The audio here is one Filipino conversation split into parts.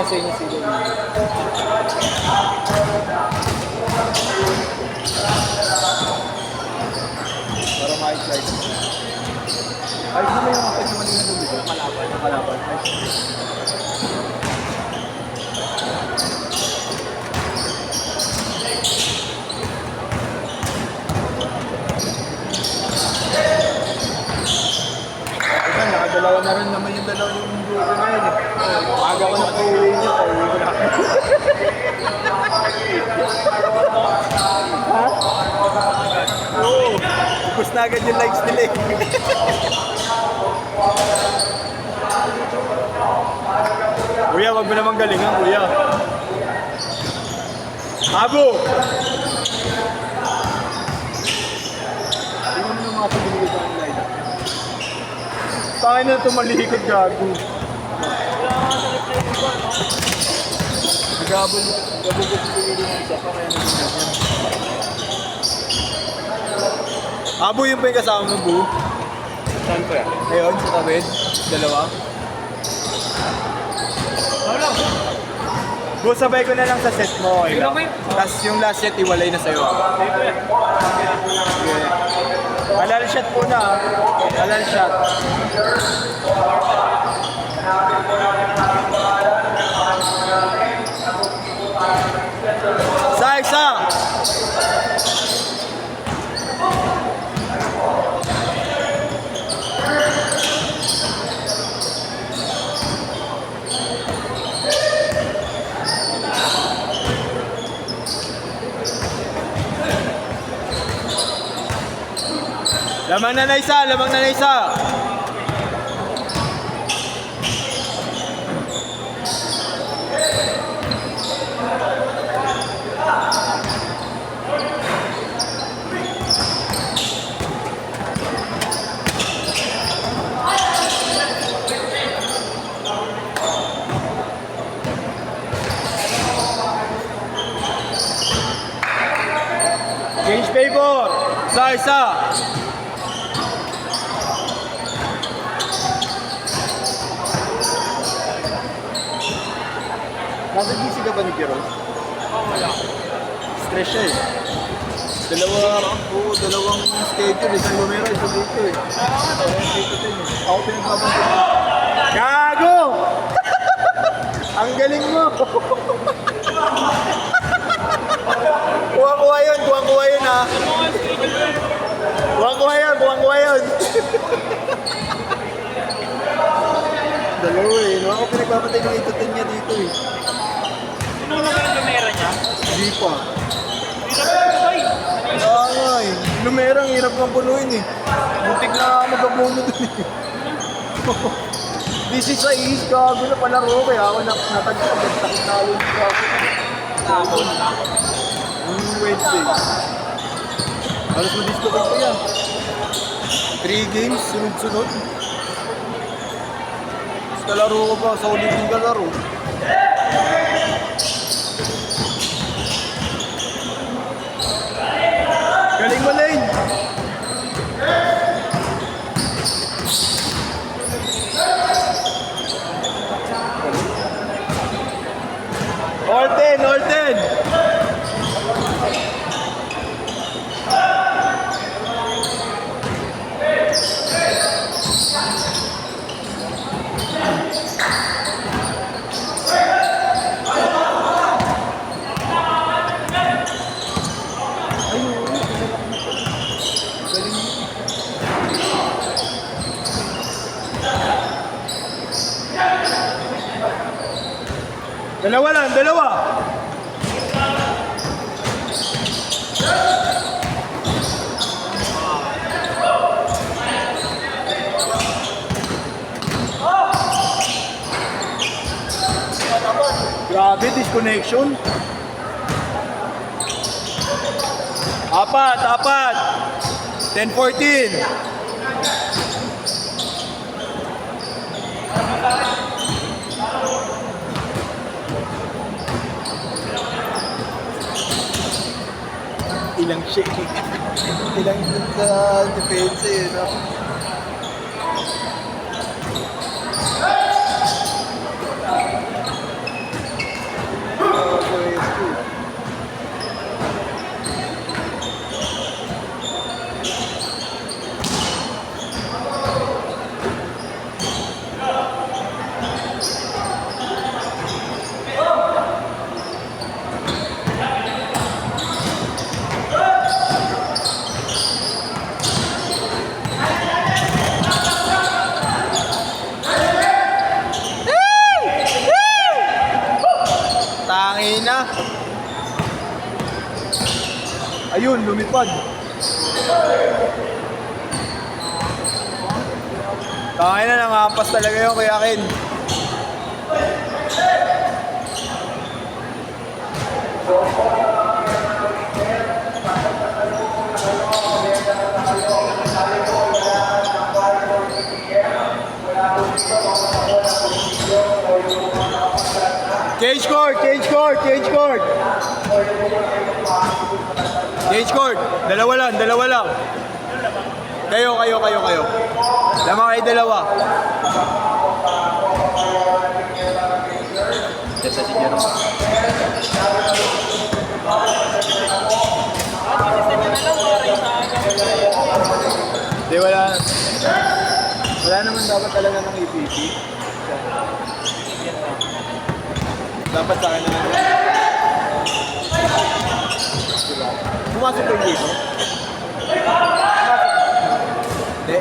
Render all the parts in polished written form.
sa inyo sila. Para ma-slide. Ay, sino yung mga pagkamalina doon dito? Kalaban. Kalaban. Nakadalawa na rin naman yung dalawa yung grupo na yun eh. Aga ko na pauwi niyo, pauwi ko na. Ha? Oo. Ubus na agad yung likes nila eh. Kuya, wag mo naman galingan, kuya. Abo! Tingnan mo yung mga pagbiligay sa online. Bakit na ito malihikot gago? Nagabol ko pinili ng isa pa kaya naging Abo yung pa yung kasama mo, Bu? Saan ko yan? Ayun, sa tabid. Dalawa. Wala. Bu, sabay ko na lang sa set mo. Okay lang. Tapos yung last set, iwalay na sa'yo. Okay. Halal shot po na. Halal shot. Isa! Lamang na isa, lamang na isa. Change favor. Isa. Nasa GC ka ba ni Kiro? Wala. Stress siya eh. Dalawang schedule. Isang numero, isang dito eh. Ako pinagpapantay. Gago! Ang galing mo! Kuha-kuha yun ha. Kuha-kuha yun. Dalawa eh. Ako pinagpapantay ng itutin niya dito eh. Sino naman yung lumera niya? Hindi pa. Hirap nga eh. Lumerang hirap kang punuin eh. Butik na magabuno dun eh. This is a East, gago na palaro. Kaya ako natagpag-takit na alun sa ako. Wednesday. Halos ma-dislocate ko yan. 3 games, sunod-sunod. Basta laro ko pa, sa ulit yung kalaro. Galing mo, Lane! All 10! Dalawa lang, dalawa! Grabe, disconnection. Apat. 10-14. Ilang shake. Ilang sa depensa eh, no? Ayun, lumipad. Tangay na, nangapas talaga yun, Kuya Ken. Change court, change court, change court. Change court. Dalawa lang. Kayo. Lamang kayo dalawa. Yes, si Jerome. Hindi, wala. Wala naman dapat talaga ng EPP. Dapat sa akin na lang. Diba? Pumasok ko yung dito. Hindi.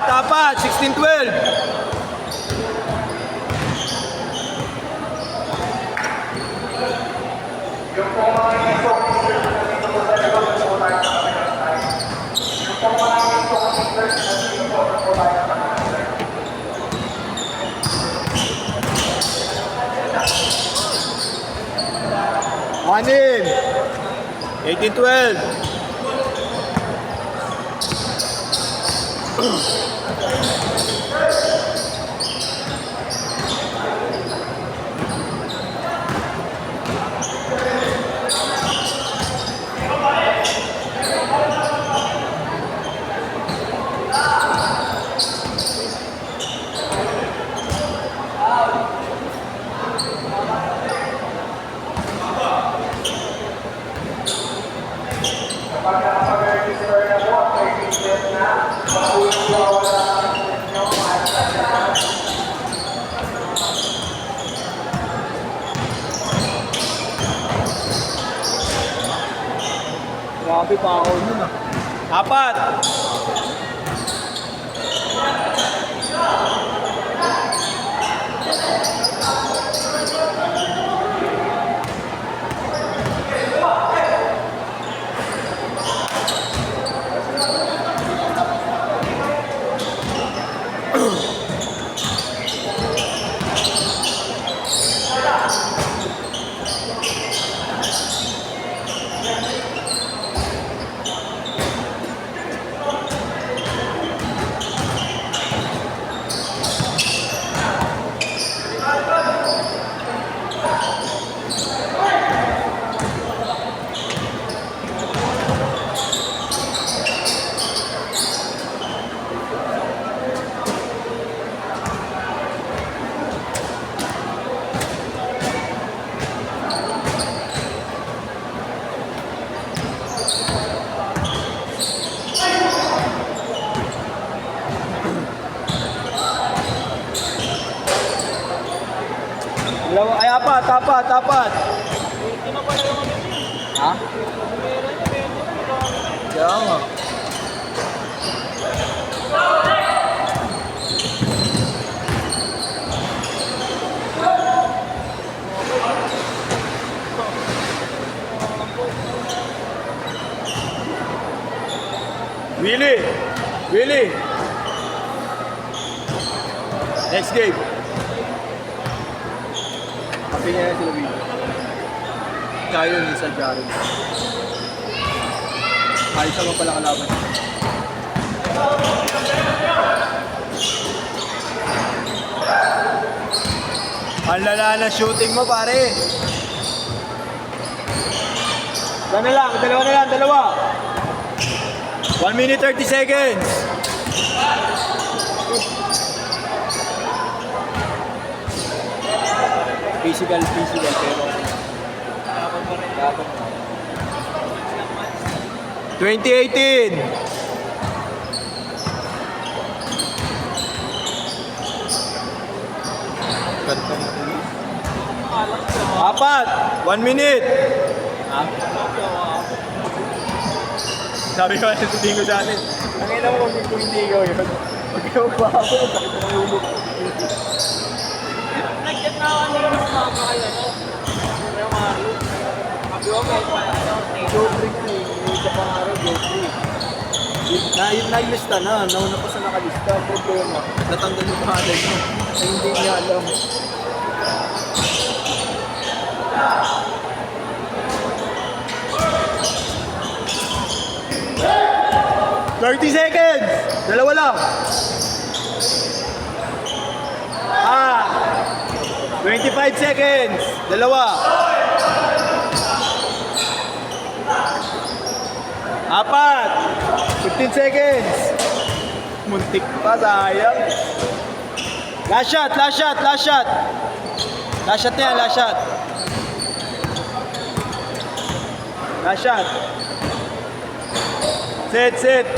Tapat, 16-12. One in. 18-12. Grabe pa ako nun ah. Apat! Ay, apat. Ha? Kaya nga. Willie. Next game. Happy niya na sila Willie. Kaya yun sa Jaren. Ayos naman pala kalaban. Ang lala na shooting mo, pare. Dalawa. 1 minute 30 seconds. Physical pero 2018. Apat. 1 minute. Ha? Sabi ko, hindi ko sa atin. Ang ina mo kung hindi ko yun. Pag ikaw ba ako, sakit na ng ulo. Nag-get na ako nila sa mga kaya, no? Pero Mario. Sabi ko, may Joe Trick na eh. May isa pang araw, Joe Trick. Nailista na. Nauna pa sa nakalista. Ang problema. Natanggal yung pangalan mo. Ay, hindi niya alam. "30 seconds! Dalawa lang! 25 seconds! Dalawa! 4! 15 seconds! Muntik pa, sayang! Last shot! Last shot! Last shot! Last shot na yan! Last shot! Last shot! Set! Set!